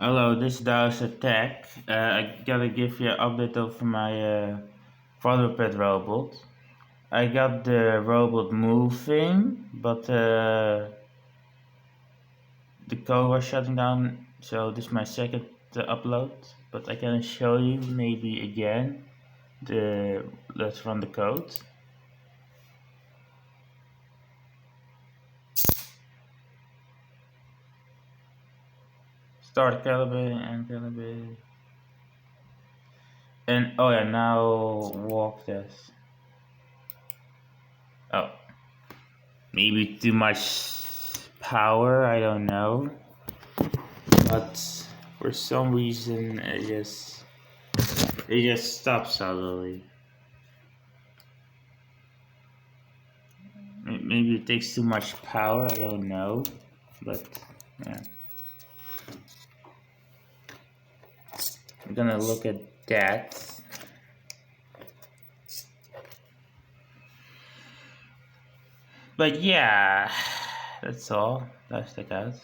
Hello, this is Dallas Attack. I gotta give you an update of my quadruped robot. I got the robot moving, but the code was shutting down, so this is my second upload. But I can show you maybe again. Let's run the code. Start calibrating and calibrate. And oh yeah, now walk test. Oh, maybe too much power, I don't know. But for some reason it just stops suddenly. Maybe it takes too much power, I don't know. But yeah. I'm gonna look at that. But yeah, that's all. That's the cat.